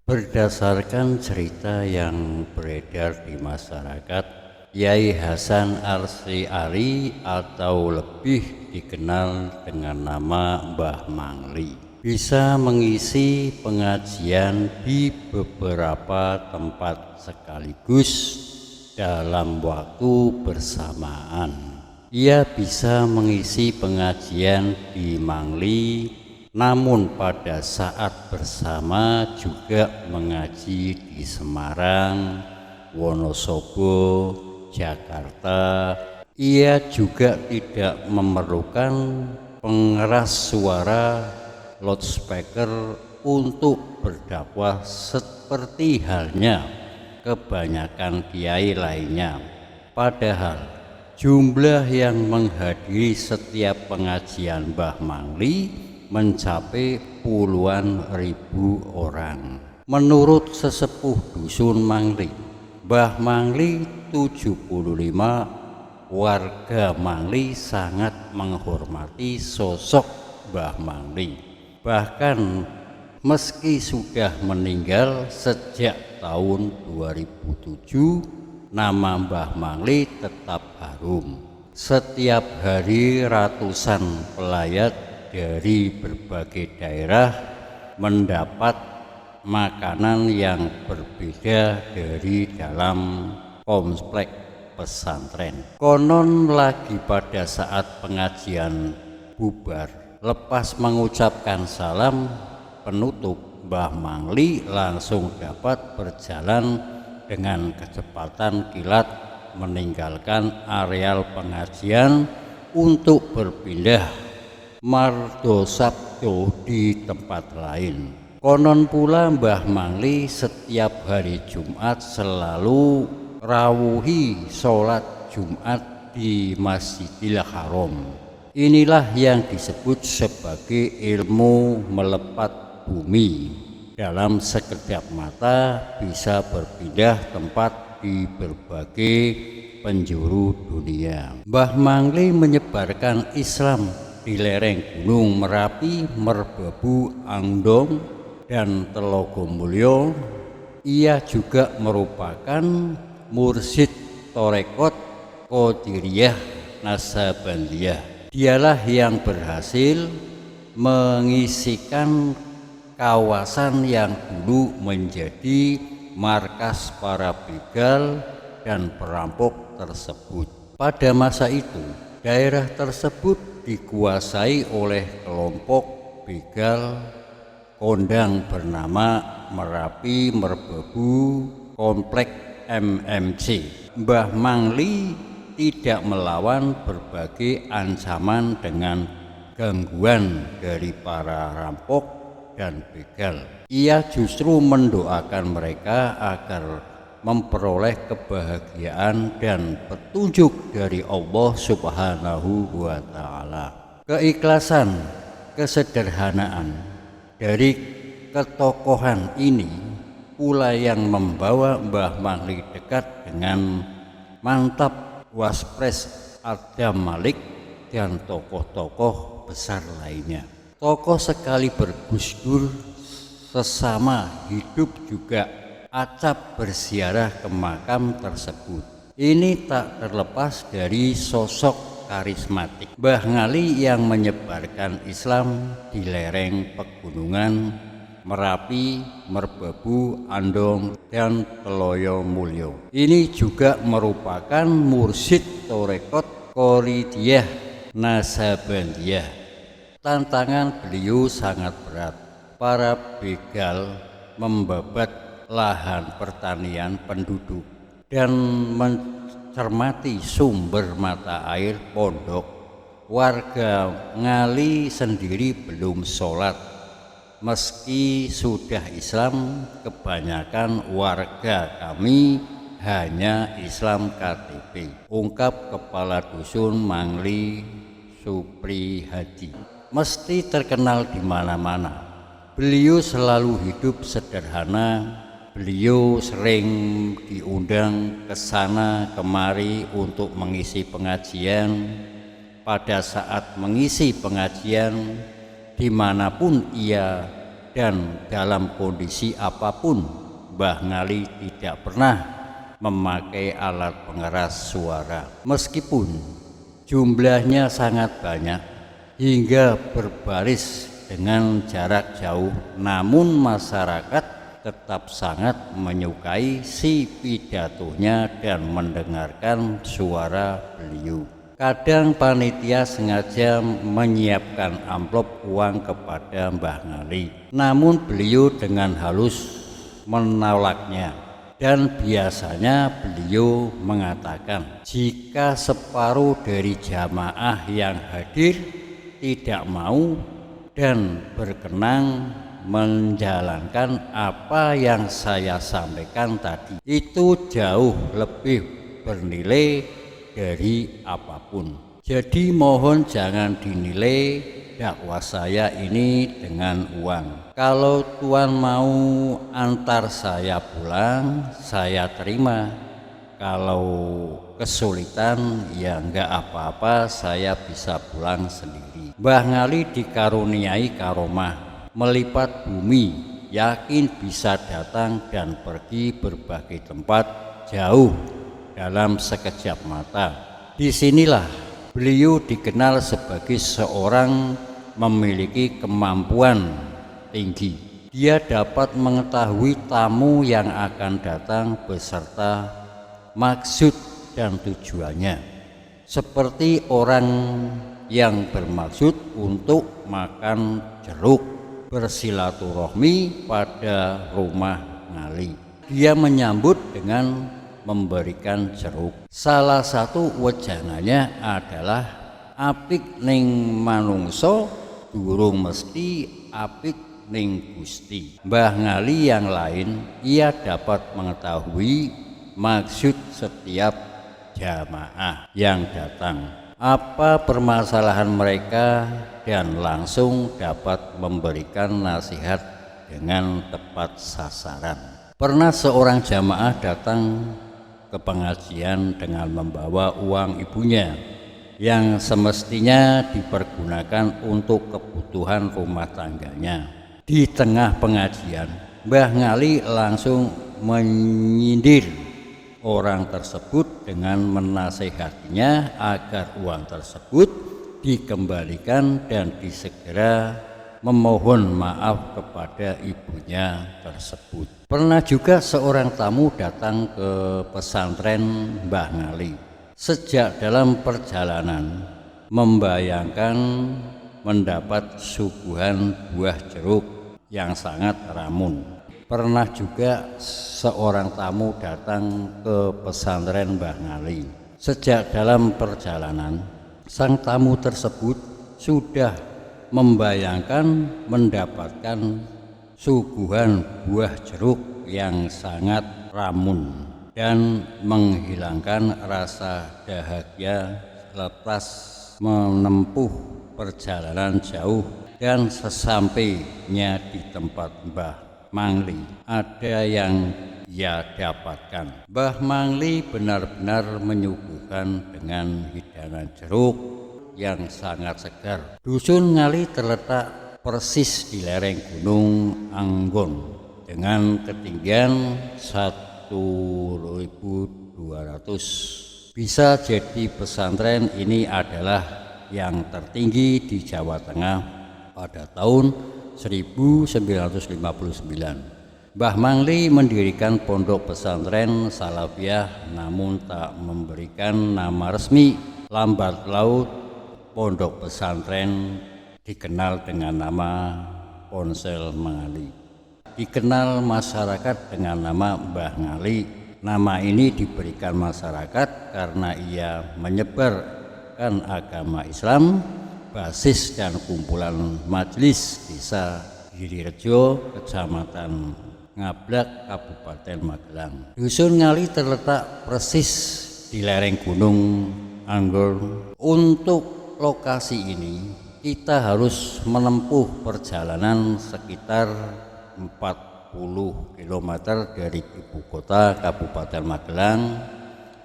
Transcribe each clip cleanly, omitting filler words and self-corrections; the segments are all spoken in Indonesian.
Berdasarkan cerita yang beredar di masyarakat, Yai Hasan Asy'ari atau lebih dikenal dengan nama Mbah Mangli bisa mengisi pengajian di beberapa tempat sekaligus dalam waktu bersamaan. Ia bisa mengisi pengajian di Mangli, namun pada saat bersama juga mengaji di Semarang, Wonosobo, Jakarta. Ia juga tidak memerlukan pengeras suara loudspeaker untuk berdakwah seperti halnya kebanyakan kiai lainnya. Padahal jumlah yang menghadiri setiap pengajian Mbah Mangli mencapai puluhan ribu orang. Menurut sesepuh dusun Mangli, Mbah Mangli 75, warga Mangli sangat menghormati sosok Mbah Mangli. Bahkan meski sudah meninggal sejak tahun 2007, nama Mbah Mangli tetap harum. Setiap hari ratusan pelayat dari berbagai daerah mendapat makanan yang berbeda dari dalam komplek pesantren. Konon lagi pada saat pengajian bubar, lepas mengucapkan salam penutup, Mbah Mangli langsung dapat berjalan dengan kecepatan kilat meninggalkan areal pengajian untuk berpindah Mardo Sabdo di tempat lain. Konon pula Mbah Mangli setiap hari Jumat selalu rawuhi sholat Jumat di Masjidil Haram. Inilah yang disebut sebagai ilmu melepat bumi. Dalam sekejap mata bisa berpindah tempat di berbagai penjuru dunia. Mbah Mangli menyebarkan Islam di lereng Gunung Merapi, Merbabu, Andong, dan Telogomulyo. Ia juga merupakan mursyid Torekot Qadiriyah Naksabandiyah. Dialah yang berhasil mengisikan kawasan yang dulu menjadi markas para begal dan perampok tersebut. Pada masa itu, daerah tersebut dikuasai oleh kelompok begal kondang bernama Merapi Merbabu Komplek MMC. Mbah Mangli tidak melawan berbagai ancaman dengan gangguan dari para rampok dan begal. Ia justru mendoakan mereka agar memperoleh kebahagiaan dan petunjuk dari Allah Subhanahu wa Ta'ala. Keikhlasan, kesederhanaan dari ketokohan ini pula yang membawa Mbah Mangli dekat dengan mantap Waspres Adam Malik dan tokoh-tokoh besar lainnya. Tokoh sekali bergusdur sesama hidup juga acap berziarah ke makam tersebut. Ini tak terlepas dari sosok karismatik Mbah Ngali yang menyebarkan Islam di lereng pegunungan Merapi, Merbabu, Andong, dan Telogomulyo. Ini juga merupakan mursyid Torekot Qadiriyah Naksabandiyah. Tantangan beliau sangat berat. Para begal membabat lahan pertanian penduduk dan mencermati sumber mata air pondok. Warga Ngali sendiri belum sholat. Meski sudah Islam, kebanyakan warga kami hanya Islam KTP, ungkap Kepala Dusun Mangli Suprihadi. Mesti terkenal di mana-mana. Beliau selalu hidup sederhana. Beliau sering diundang ke sana kemari untuk mengisi pengajian. Pada saat mengisi pengajian, dimanapun ia dan dalam kondisi apapun Mbah Ngali tidak pernah memakai alat pengeras suara. Meskipun jumlahnya sangat banyak hingga berbaris dengan jarak jauh, namun masyarakat tetap sangat menyukai si pidatonya dan mendengarkan suara beliau. Kadang panitia sengaja menyiapkan amplop uang kepada Mbah Ngali, namun beliau dengan halus menolaknya. Dan biasanya beliau mengatakan, jika separuh dari jamaah yang hadir tidak mau dan berkenan menjalankan apa yang saya sampaikan tadi, itu jauh lebih bernilai dari apapun. Jadi mohon jangan dinilai dakwah saya ini dengan uang. Kalau Tuhan mau antar saya pulang, saya terima. Kalau kesulitan ya enggak apa-apa, saya bisa pulang sendiri. Mbah Ngali dikaruniai karomah melipat bumi, yakin bisa datang dan pergi berbagai tempat jauh dalam sekejap mata. Disinilah beliau dikenal sebagai seorang memiliki kemampuan tinggi. Dia dapat mengetahui tamu yang akan datang beserta maksud dan tujuannya, seperti orang yang bermaksud untuk makan jeruk bersilaturahmi pada rumah Ngali. Dia menyambut dengan memberikan jeruk. Salah satu wejangannya adalah apik ning manungso durung mesti apik ning Gusti. Mbah Ngali yang lain, ia dapat mengetahui maksud setiap jamaah yang datang, apa permasalahan mereka, dan langsung dapat memberikan nasihat dengan tepat sasaran. Pernah seorang jamaah datang ke pengajian dengan membawa uang ibunya yang semestinya dipergunakan untuk kebutuhan rumah tangganya. Di tengah pengajian, Mbah Ngali langsung menyindir orang tersebut dengan menasehatinya agar uang tersebut dikembalikan dan disegera memohon maaf kepada ibunya tersebut. Pernah juga seorang tamu datang ke pesantren Mbah Ngali. Sejak dalam perjalanan membayangkan mendapat suguhan buah jeruk yang sangat ramun. Pernah juga seorang tamu datang ke pesantren Mbah Ngali. Sejak dalam perjalanan, sang tamu tersebut sudah membayangkan mendapatkan suguhan buah jeruk yang sangat ramun dan menghilangkan rasa dahaga lepas menempuh perjalanan jauh. Dan sesampainya di tempat Mbah Mangli, ada yang ia dapatkan. Mbah Mangli benar-benar menyuguhkan dengan hidangan jeruk yang sangat segar. Dusun Ngali terletak persis di lereng Gunung Anggon dengan ketinggian 1.200. Bisa jadi pesantren ini adalah yang tertinggi di Jawa Tengah pada tahun 1959. Mbah Mangli mendirikan pondok pesantren Salafiyah namun tak memberikan nama resmi. Lambat laut pondok pesantren dikenal dengan nama Ponsel Ngali. Dikenal masyarakat dengan nama Mbah Ngali. Nama ini diberikan masyarakat karena ia menyebarkan agama Islam, basis dan kumpulan majelis desa Girirejo, Kecamatan Ngablak, Kabupaten Magelang. Dusun Ngali terletak persis di lereng Gunung Anggon. Untuk lokasi ini kita harus menempuh perjalanan sekitar 40 km dari ibu kota Kabupaten Magelang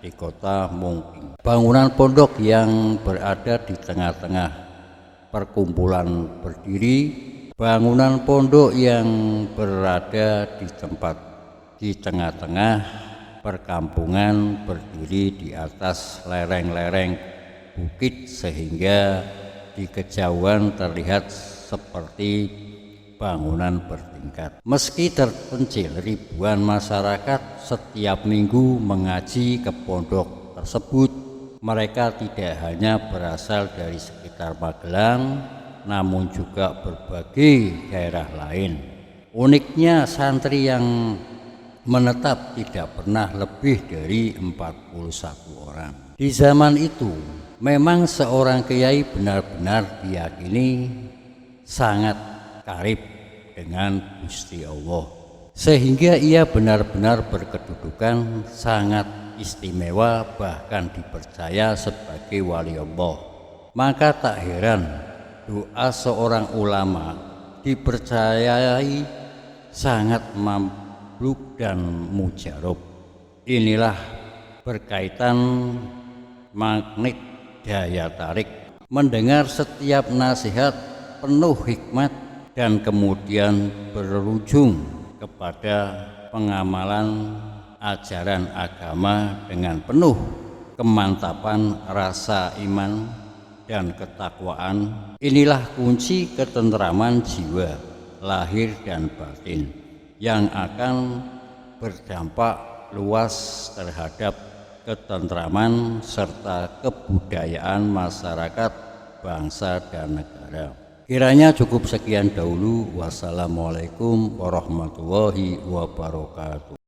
di kota Mungking. Bangunan pondok yang berada di tengah-tengah perkumpulan berdiri Bangunan pondok yang berada di tengah-tengah perkampungan berdiri di atas lereng-lereng bukit sehingga di kejauhan terlihat seperti bangunan bertingkat. Meski terpencil, ribuan masyarakat setiap minggu mengaji ke pondok tersebut. Mereka tidak hanya berasal dari sekitar Magelang, namun juga berbagai daerah lain. Uniknya, santri yang menetap tidak pernah lebih dari 41 orang. Di zaman itu, memang seorang kiai benar-benar diyakini sangat karib dengan Gusti Allah, sehingga ia benar-benar berkedudukan sangat istimewa, bahkan dipercaya sebagai wali Allah. Maka tak heran doa seorang ulama dipercayai sangat mamluk dan mujarab. Inilah berkaitan magnet daya tarik. Mendengar setiap nasihat penuh hikmat dan kemudian berujung kepada pengamalan ajaran agama dengan penuh kemantapan rasa iman dan ketakwaan. Inilah kunci ketentraman jiwa lahir dan batin yang akan berdampak luas terhadap ketentraman serta kebudayaan masyarakat, bangsa dan negara. Kiranya cukup sekian dahulu. Wassalamualaikum warahmatullahi wabarakatuh.